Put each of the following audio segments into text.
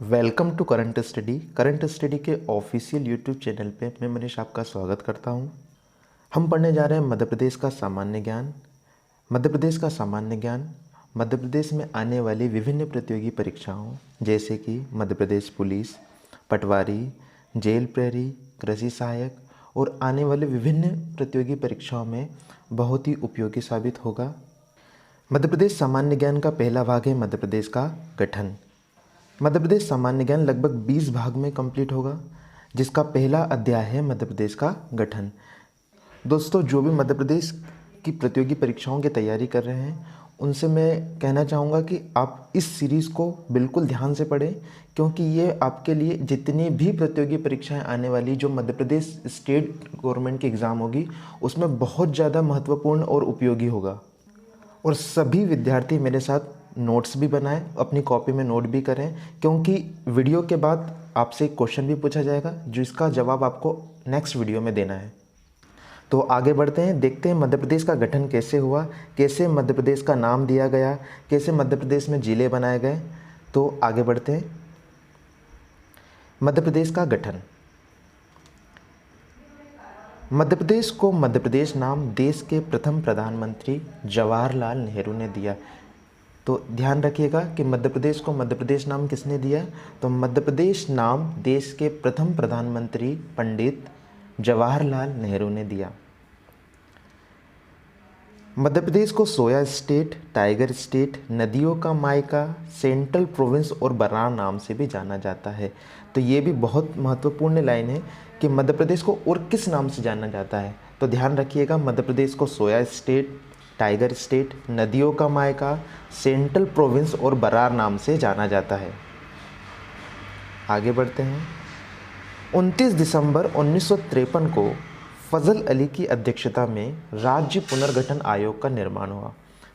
Welcome to current study. Current study के official YouTube channel पे मैं मनीष आपका स्वागत करता हूँ। हम पढ़ने जा रहे हैं मध्य प्रदेश का सामान्य ज्ञान। मध्य प्रदेश का सामान्य ज्ञान मध्य प्रदेश में आने वाली विभिन्न प्रतियोगी परीक्षाओं जैसे कि मध्य प्रदेश पुलिस, पटवारी, जेल प्रहरी, कृषि सहायक और आने वाले विभिन्न प्रतियोगी परीक्षाओं में बहुत ही उपयोगी साबित होगा। मध्य प्रदेश सामान्य ज्ञान का पहला भाग है मध्य प्रदेश का गठन। मध्य प्रदेश सामान्य ज्ञान लगभग 20 भाग में कंप्लीट होगा, जिसका पहला अध्याय है मध्य प्रदेश का गठन। दोस्तों, जो भी मध्य प्रदेश की प्रतियोगी परीक्षाओं की तैयारी कर रहे हैं उनसे मैं कहना चाहूँगा कि आप इस सीरीज़ को बिल्कुल ध्यान से पढ़ें, क्योंकि ये आपके लिए जितनी भी प्रतियोगी परीक्षाएं आने वाली जो मध्य प्रदेश स्टेट गवर्नमेंट की एग्ज़ाम होगी उसमें बहुत ज़्यादा महत्वपूर्ण और उपयोगी होगा। और सभी विद्यार्थी मेरे साथ नोट्स भी बनाएं, अपनी कॉपी में नोट भी करें, क्योंकि वीडियो के बाद आपसे एक क्वेश्चन भी पूछा जाएगा जिसका जवाब आपको नेक्स्ट वीडियो में देना है। तो आगे बढ़ते हैं, देखते हैं मध्य प्रदेश का गठन कैसे हुआ, कैसे मध्य प्रदेश का नाम दिया गया, कैसे मध्य प्रदेश में जिले बनाए गए। तो आगे बढ़ते हैं। मध्य प्रदेश का गठन। मध्य प्रदेश को मध्य प्रदेश नाम देश के प्रथम प्रधानमंत्री जवाहरलाल नेहरू ने दिया। तो ध्यान रखिएगा कि मध्य प्रदेश को मध्य प्रदेश नाम किसने दिया, तो मध्य प्रदेश नाम देश के प्रथम प्रधानमंत्री पंडित जवाहरलाल नेहरू ने दिया। मध्य प्रदेश को सोया स्टेट, टाइगर स्टेट, नदियों का मायका, सेंट्रल प्रोविंस और बरार नाम से भी जाना जाता है। तो ये भी बहुत महत्वपूर्ण लाइन है कि मध्य प्रदेश को और किस नाम से जाना जाता है। तो ध्यान रखिएगा, मध्य प्रदेश को सोया स्टेट, टाइगर स्टेट, नदियों का मायका, सेंट्रल प्रोविंस और बरार नाम से जाना जाता है। आगे बढ़ते हैं। 29 दिसंबर 1953 को फजल अली की अध्यक्षता में राज्य पुनर्गठन आयोग का निर्माण हुआ।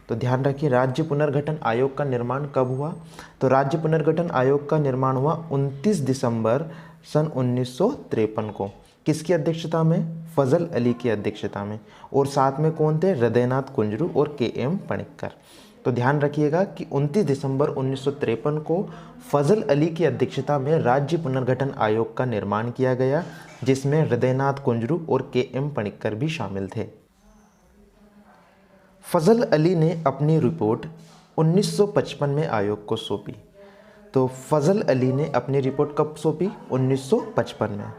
तो ध्यान रखिए, राज्य पुनर्गठन आयोग का निर्माण कब हुआ, तो राज्य पुनर्गठन आयोग का निर्माण हुआ 29 दिसंबर सन 1953 को। किसकी अध्यक्षता में, फजल अली की अध्यक्षता में। और साथ में कौन थे, हृदयनाथ कुंजरू और के.एम. पणिक्कर। तो ध्यान रखिएगा कि 29 दिसंबर 1953 को फजल अली की अध्यक्षता में राज्य पुनर्गठन आयोग का निर्माण किया गया, जिसमें हृदयनाथ कुंजरू और के.एम. पणिक्कर भी शामिल थे। फजल अली ने अपनी रिपोर्ट 1955 में आयोग को सौंपी। तो फजल अली ने अपनी रिपोर्ट कब सौंपी, 1955 में।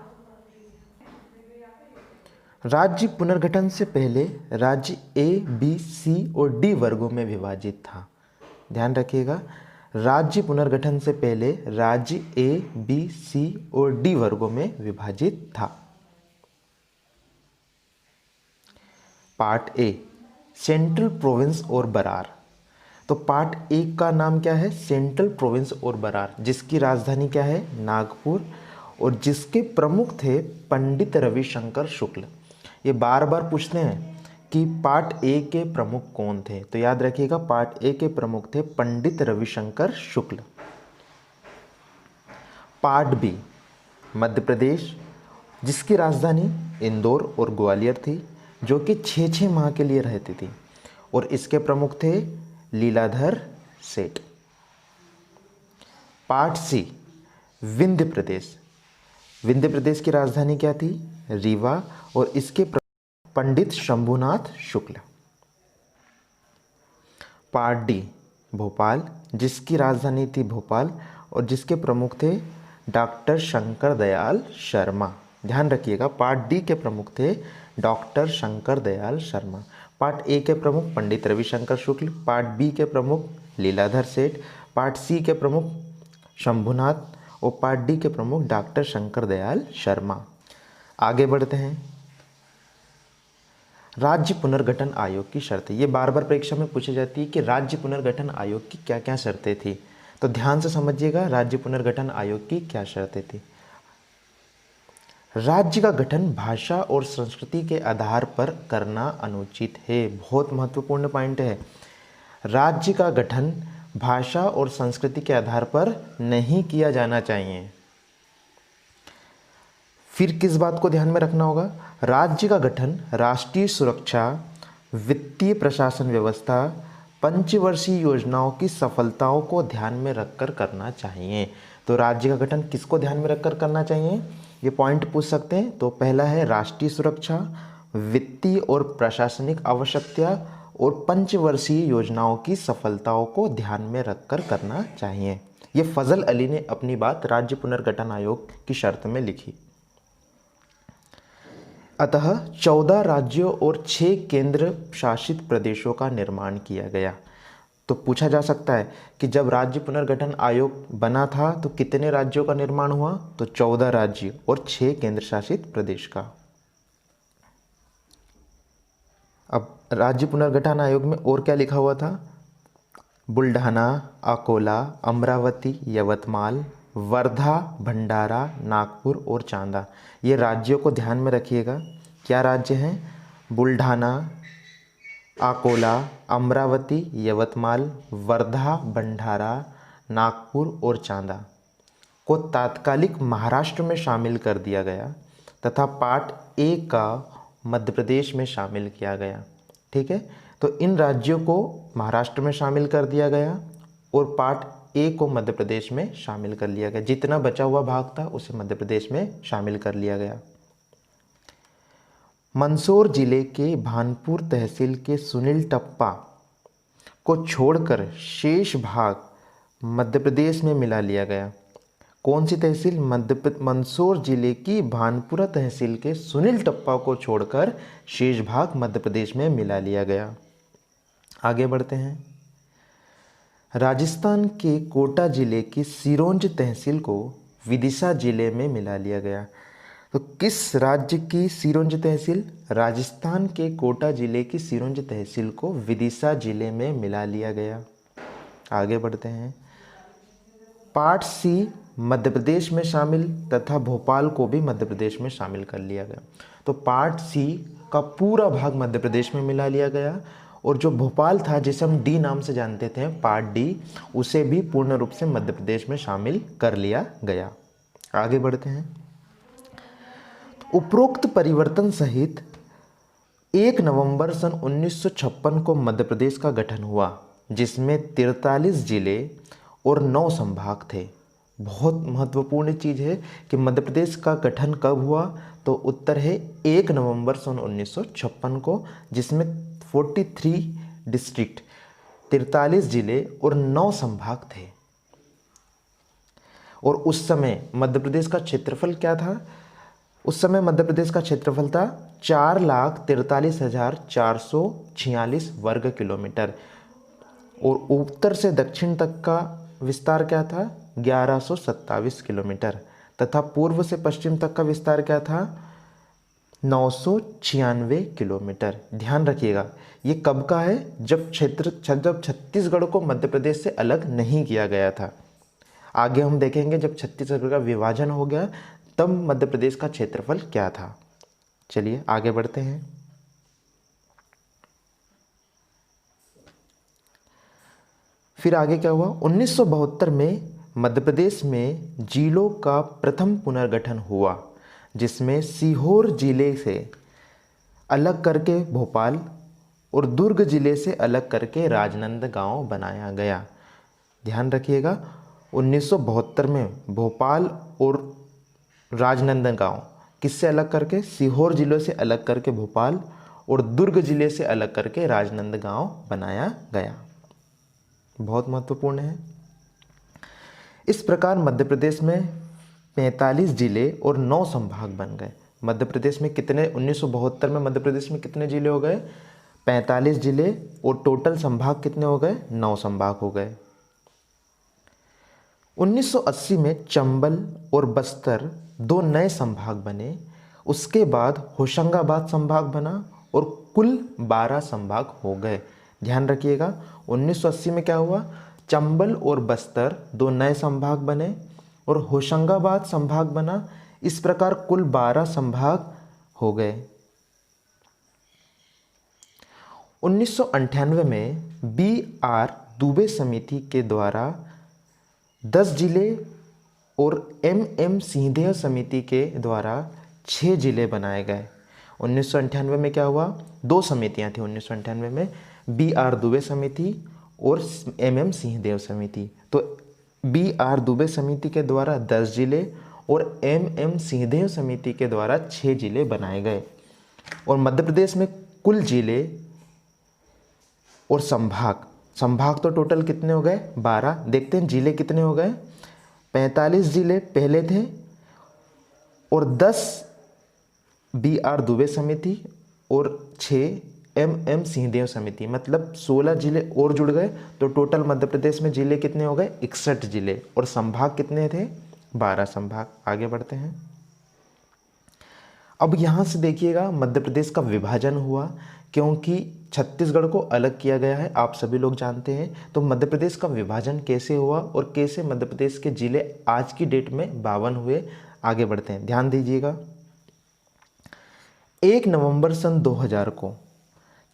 राज्य पुनर्गठन से पहले राज्य ए, बी, सी और डी वर्गों में विभाजित था। ध्यान रखिएगा, राज्य पुनर्गठन से पहले राज्य ए, बी, सी और डी वर्गों में विभाजित था। पार्ट ए, सेंट्रल प्रोविंस और बरार। तो पार्ट ए का नाम क्या है, सेंट्रल प्रोविंस और बरार, जिसकी राजधानी क्या है, नागपुर, और जिसके प्रमुख थे पंडित रविशंकर शुक्ल। ये बार बार पूछते हैं कि पार्ट ए के प्रमुख कौन थे, तो याद रखिएगा पार्ट ए के प्रमुख थे पंडित रविशंकर शुक्ल। पार्ट बी, मध्य प्रदेश, जिसकी राजधानी इंदौर और ग्वालियर थी, जो कि 6-6 माह के लिए रहती थी, और इसके प्रमुख थे लीलाधर सेठ। पार्ट सी, विंध्य प्रदेश, विंध्य प्रदेश की राजधानी क्या थी, रीवा, और इसके पंडित शंभुनाथ शुक्ल। पार्ट डी, भोपाल, जिसकी राजधानी थी भोपाल और जिसके प्रमुख थे डॉक्टर शंकर दयाल शर्मा। ध्यान रखिएगा, पार्ट डी के प्रमुख थे doctor Shankar Dayal Sharma. Part A के प्रमुख पंडित रविशंकर शुक्ल, पार्ट बी के प्रमुख लीलाधर सेठ, पार्ट सी के प्रमुख शंभुनाथ और पार्ट डी के प्रमुख डॉक्टर शंकर दयाल शर्मा। आगे बढ़ते हैं। राज्य पुनर्गठन आयोग की शर्तें, ये बार बार परीक्षा में पूछी जाती है कि राज्य पुनर्गठन आयोग की क्या क्या शर्तें थी। तो ध्यान से समझिएगा, राज्य पुनर्गठन आयोग की क्या शर्तें थी। राज्य का गठन भाषा और संस्कृति के आधार पर करना अनुचित है। बहुत महत्वपूर्ण पॉइंट है, राज्य का गठन भाषा और संस्कृति के आधार पर नहीं किया जाना चाहिए। फिर किस बात को ध्यान में रखना होगा, राज्य का गठन राष्ट्रीय सुरक्षा, वित्तीय प्रशासन व्यवस्था, पंचवर्षीय योजनाओं की सफलताओं को ध्यान में रखकर करना चाहिए। तो राज्य का गठन किसको ध्यान में रखकर करना चाहिए, ये पॉइंट पूछ सकते हैं। तो पहला है राष्ट्रीय सुरक्षा, वित्तीय और प्रशासनिक आवश्यकता और पंचवर्षीय योजनाओं की सफलताओं को ध्यान में रखकर करना चाहिए। ये फजल अली ने अपनी बात राज्य पुनर्गठन आयोग की शर्त में लिखी। अतः 14 राज्यों और 6 केंद्र शासित प्रदेशों का निर्माण किया गया। तो पूछा जा सकता है कि जब राज्य पुनर्गठन आयोग बना था तो कितने राज्यों का निर्माण हुआ, तो 14 राज्य और 6 केंद्र शासित प्रदेश का। अब राज्य पुनर्गठन आयोग में और क्या लिखा हुआ था, बुल्ढाना, अकोला, अमरावती, यवतमाल, वर्धा, भंडारा, नागपुर और चांदा। ये राज्यों को ध्यान में रखिएगा। क्या राज्य हैं, बुल्ढाना, अकोला, अमरावती, यवतमाल, वर्धा, भंडारा, नागपुर और चांदा को तात्कालिक महाराष्ट्र में शामिल कर दिया गया तथा पार्ट ए का मध्य प्रदेश में शामिल किया गया। ठीक है, तो इन राज्यों को महाराष्ट्र में शामिल कर दिया गया और पार्ट ए को मध्य प्रदेश में शामिल कर लिया गया। जितना बचा हुआ भाग था उसे मध्य प्रदेश में शामिल कर लिया गया। मंदसौर जिले के भानपुर तहसील के सुनील टप्पा को छोड़कर शेष भाग मध्य प्रदेश में मिला लिया गया। कौन सी तहसील, मंदसौर जिले की भानपुरा तहसील के सुनील टप्पा को छोड़कर शेष भाग मध्य प्रदेश में मिला लिया गया। आगे बढ़ते हैं। राजस्थान के कोटा जिले की सिरोंज तहसील को विदिशा जिले में मिला लिया गया। तो किस राज्य की सिरोंज तहसील, राजस्थान के कोटा जिले की सिरोंज तहसील को विदिशा जिले में मिला लिया गया। आगे बढ़ते हैं। पार्ट सी मध्य प्रदेश में शामिल तथा भोपाल को भी मध्य प्रदेश में शामिल कर लिया गया। तो पार्ट सी का पूरा भाग मध्य प्रदेश में मिला लिया गया और जो भोपाल था जिसे हम डी नाम से जानते थे, पार्ट डी, उसे भी पूर्ण रूप से मध्य प्रदेश में शामिल कर लिया गया। आगे बढ़ते हैं। उपरोक्त परिवर्तन सहित 1 नवंबर सन 1956 को मध्य प्रदेश का गठन हुआ, जिसमें 43 जिले और 9 संभाग थे। बहुत महत्वपूर्ण चीज़ है कि मध्य प्रदेश का गठन कब हुआ, तो उत्तर है 1 नवंबर सन 1956 को, जिसमें 43 डिस्ट्रिक्ट, 43 जिले और 9 संभाग थे। और उस समय मध्य प्रदेश का क्षेत्रफल क्या था, उस समय मध्य प्रदेश का क्षेत्रफल था 4,43,446 वर्ग किलोमीटर और उत्तर से दक्षिण तक का विस्तार क्या था, 1127 किलोमीटर तथा पूर्व से पश्चिम तक का विस्तार क्या था, 996 किलोमीटर। ध्यान रखिएगा, ये कब का है, जब छत्तीसगढ़ को मध्य प्रदेश से अलग नहीं किया गया था। आगे हम देखेंगे जब छत्तीसगढ़ का विभाजन हो गया तब मध्य प्रदेश का क्षेत्रफल क्या था। चलिए आगे बढ़ते हैं। फिर आगे क्या हुआ, 1972 में मध्य प्रदेश में जिलों का प्रथम पुनर्गठन हुआ, जिसमें सीहोर जिले से अलग करके भोपाल और दुर्ग जिले से अलग करके राजनांदगांव बनाया गया। ध्यान रखिएगा, 1972 में भोपाल और राजनांदगांव किससे अलग करके, सीहोर जिलों से अलग करके भोपाल और दुर्ग जिले से अलग करके राजनांदगांव बनाया गया। बहुत महत्वपूर्ण है। इस प्रकार मध्य प्रदेश में 45 जिले और 9 संभाग बन गए। मध्य प्रदेश में कितने, 1972 में मध्य प्रदेश में कितने जिले हो गए, 45 जिले और टोटल संभाग कितने हो गए, 9 संभाग हो गए। 1980 में चंबल और बस्तर 2 नए संभाग बने। उसके बाद होशंगाबाद संभाग बना और कुल 12 संभाग हो गए। ध्यान रखिएगा, 1980 में क्या हुआ, चंबल और बस्तर 2 नए संभाग बने और होशंगाबाद संभाग बना। इस प्रकार कुल 12 संभाग हो गए। 1998 में BR दुबे समिति के द्वारा 10 जिले और MM सिंहदेव समिति के द्वारा 6 जिले बनाए गए। 1998 में क्या हुआ, 2 समितियां थी 1998 में, BR दुबे समिति और MM सिंहदेव समिति। तो B.R. दुबे समिति के द्वारा 10 जिले और M.M. सिंहदेव समिति के द्वारा 6 जिले बनाए गए। और मध्य प्रदेश में कुल जिले और संभाग, संभाग तो टोटल कितने हो गए 12। देखते हैं जिले कितने हो गए। 45 जिले पहले थे और 10 B.R. दुबे समिति और 6 M.M. सिंहदेव समिति, मतलब 16 जिले और जुड़ गए। तो टोटल मध्य प्रदेश में जिले कितने हो गए 61 जिले और संभाग कितने थे 12 संभाग। आगे बढ़ते हैं। अब यहाँ से देखिएगा मध्य प्रदेश का विभाजन हुआ क्योंकि छत्तीसगढ़ को अलग किया गया है, आप सभी लोग जानते हैं। तो मध्य प्रदेश का विभाजन कैसे हुआ और कैसे मध्य प्रदेश के जिले आज की डेट में 52 हुए। आगे बढ़ते हैं, ध्यान दीजिएगा। 1 नवंबर सन 2000 को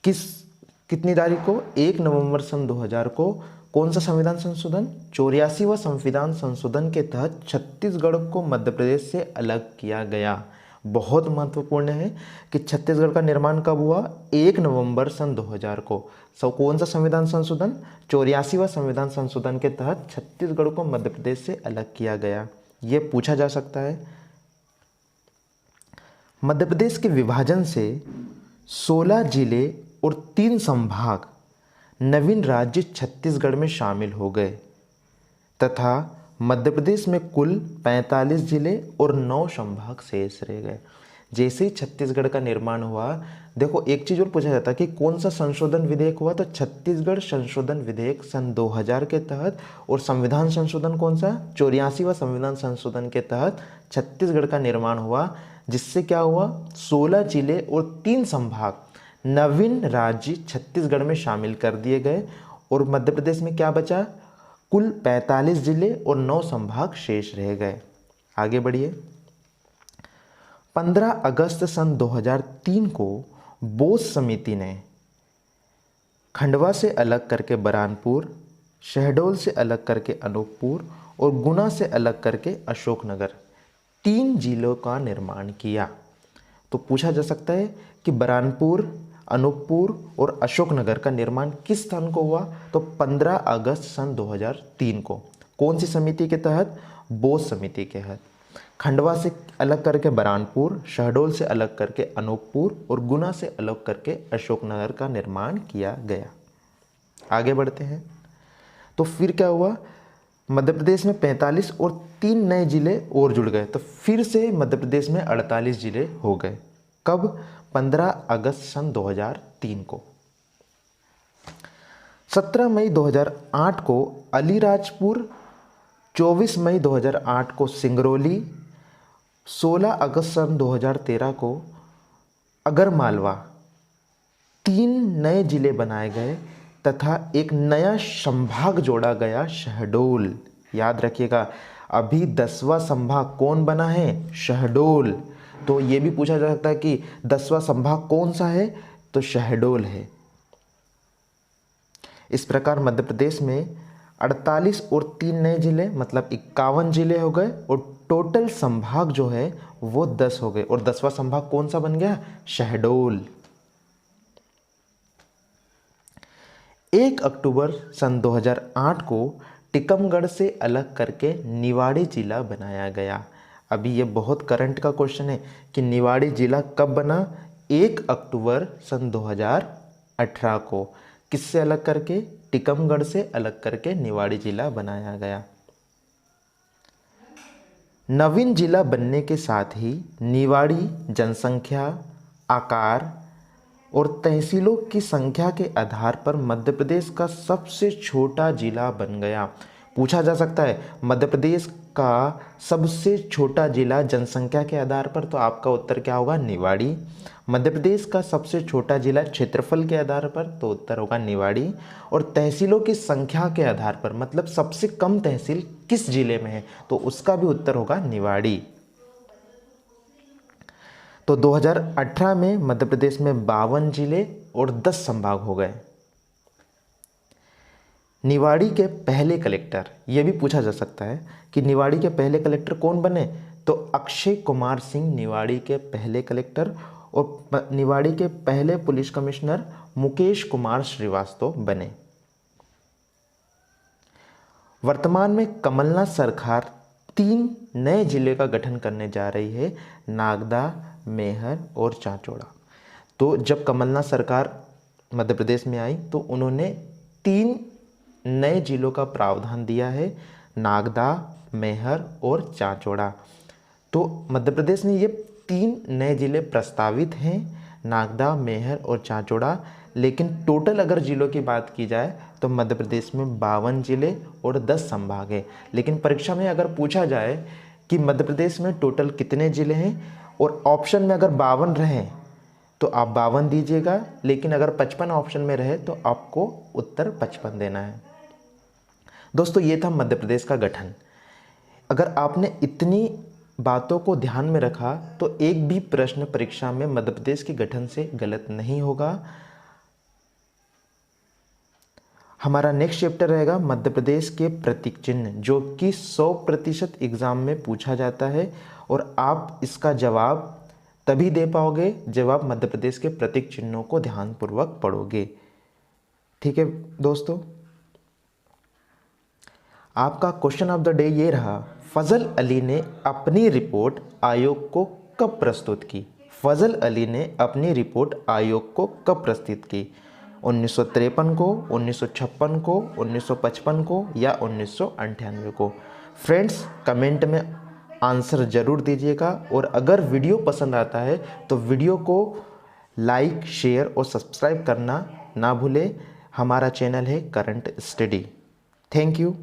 कितनी तारीख को 1 नवंबर सन 2000 को कौन सा संविधान संशोधन 84वां संविधान संशोधन के तहत छत्तीसगढ़ को मध्य प्रदेश से अलग किया गया। बहुत महत्वपूर्ण है कि छत्तीसगढ़ का निर्माण कब हुआ 1 नवंबर सन 2000 को। कौन सा संविधान संशोधन 84वां संविधान संशोधन के तहत छत्तीसगढ़ को मध्य प्रदेश से अलग किया गया। यह पूछा जा सकता है। मध्य प्रदेश के विभाजन से 16 जिले और 3 संभाग नवीन राज्य छत्तीसगढ़ में शामिल हो गए तथा मध्य प्रदेश में कुल 45 जिले और 9 संभाग शेष रह गए। जैसे ही छत्तीसगढ़ का निर्माण हुआ, देखो एक चीज़ और पूछा जाता है कि कौन सा संशोधन विधेयक हुआ, तो छत्तीसगढ़ संशोधन विधेयक सन 2000 के तहत। और संविधान संशोधन कौन सा 84वां संविधान संशोधन के तहत छत्तीसगढ़ का निर्माण हुआ, जिससे क्या हुआ 16 जिले और 3 संभाग नवीन राज्य छत्तीसगढ़ में शामिल कर दिए गए। और मध्य प्रदेश में क्या बचा, कुल 45 जिले और 9 संभाग शेष रह गए। आगे बढ़िए। 15 अगस्त सन 2003 को बोस समिति ने खंडवा से अलग करके बरहानपुर, शहडोल से अलग करके अनूपपुर और गुना से अलग करके अशोकनगर 3 जिलों का निर्माण किया। तो पूछा जा सकता है कि बरहानपुर, अनूपपुर और अशोकनगर का निर्माण किस स्थान को हुआ, तो 15 अगस्त सन 2003 को। कौन सी समिति के तहत, बोस समिति के तहत। खंडवा से अलग करके बरहानपुर, शहडोल से अलग करके अनूपपुर और गुना से अलग करके अशोकनगर का निर्माण किया गया। आगे बढ़ते हैं। तो फिर क्या हुआ, मध्य प्रदेश में 45 और 3 नए जिले और जुड़ गए, तो फिर से मध्य प्रदेश में 48 जिले हो गए। कब, 15 अगस्त सन 2003 को। 17 मई 2008 को अलीराजपुर, 24 मई 2008 को सिंगरौली, 16 अगस्त सन 2013 को अगरमालवा 3 नए जिले बनाए गए तथा एक नया संभाग जोड़ा गया शहडोल। याद रखिएगा, अभी 10वां संभाग कौन बना है, शहडोल। तो ये भी पूछा जा सकता है कि 10वां संभाग कौन सा है, तो शहडोल है। इस प्रकार मध्य प्रदेश में 48 और 3 नए जिले मतलब 51 जिले हो गए और टोटल संभाग जो है वो 10 हो गए। और 10वां संभाग कौन सा बन गया, शहडोल। 1 अक्टूबर सन 2008 को टीकमगढ़ से अलग करके निवाड़ी जिला बनाया गया। अभी ये बहुत करंट का क्वेश्चन है कि निवाड़ी जिला कब बना, 1 अक्टूबर सन 2018 को। किससे अलग करके, टीकमगढ़ से अलग करके निवाड़ी जिला बनाया गया। नवीन जिला बनने के साथ ही निवाड़ी जनसंख्या, आकार और तहसीलों की संख्या के आधार पर मध्य प्रदेश का सबसे छोटा जिला बन गया। पूछा जा सकता है मध्य प्रदेश का सबसे छोटा जिला जनसंख्या के आधार पर, तो आपका उत्तर क्या होगा, निवाड़ी। मध्य प्रदेश का सबसे छोटा जिला क्षेत्रफल के आधार पर, तो उत्तर होगा निवाड़ी। और तहसीलों की संख्या के आधार पर, मतलब सबसे कम तहसील किस जिले में है, तो उसका भी उत्तर होगा निवाड़ी। तो 2018 में मध्य प्रदेश में 52 जिले और 10 संभाग हो गए। निवाड़ी के पहले कलेक्टर, यह भी पूछा जा सकता है कि निवाड़ी के पहले कलेक्टर कौन बने, तो अक्षय कुमार सिंह निवाड़ी के पहले कलेक्टर। और निवाड़ी के पहले पुलिस कमिश्नर मुकेश कुमार श्रीवास्तव बने। वर्तमान में कमलनाथ सरकार 3 नए जिले का गठन करने जा रही है, नागदा, मैहर और चांचौड़ा। तो जब कमलनाथ सरकार मध्य प्रदेश में आई तो उन्होंने 3 नए जिलों का प्रावधान दिया है, नागदा, मैहर और चांचौड़ा। तो मध्य प्रदेश में ये 3 नए जिले प्रस्तावित हैं, नागदा, मैहर और चांचौड़ा। लेकिन टोटल अगर जिलों की बात की जाए तो मध्य प्रदेश में 52 जिले और 10 संभाग हैं। लेकिन परीक्षा में अगर पूछा जाए कि मध्य प्रदेश में टोटल कितने जिले हैं और ऑप्शन में अगर 52 रहें तो आप 52 दीजिएगा, लेकिन अगर 55 ऑप्शन में रहे तो आपको उत्तर 55 देना है। दोस्तों, ये था मध्य प्रदेश का गठन। अगर आपने इतनी बातों को ध्यान में रखा तो एक भी प्रश्न परीक्षा में मध्य प्रदेश के गठन से गलत नहीं होगा। हमारा नेक्स्ट चैप्टर रहेगा मध्य प्रदेश के प्रतीक चिन्ह, जो कि 100% एग्जाम में पूछा जाता है और आप इसका जवाब तभी दे पाओगे जब आप मध्य प्रदेश के प्रतीक चिन्हों को ध्यानपूर्वक पढ़ोगे। ठीक है दोस्तों, आपका क्वेश्चन ऑफ द डे ये रहा, फजल अली ने अपनी रिपोर्ट आयोग को कब प्रस्तुत की? फजल अली ने अपनी रिपोर्ट आयोग को कब प्रस्तुत की? 1953 को, 1956 को, 1955 को या 1998 को? फ्रेंड्स, कमेंट में आंसर ज़रूर दीजिएगा और अगर वीडियो पसंद आता है तो वीडियो को लाइक, शेयर और सब्सक्राइब करना ना भूलें। हमारा चैनल है करंट स्टडी। Thank you.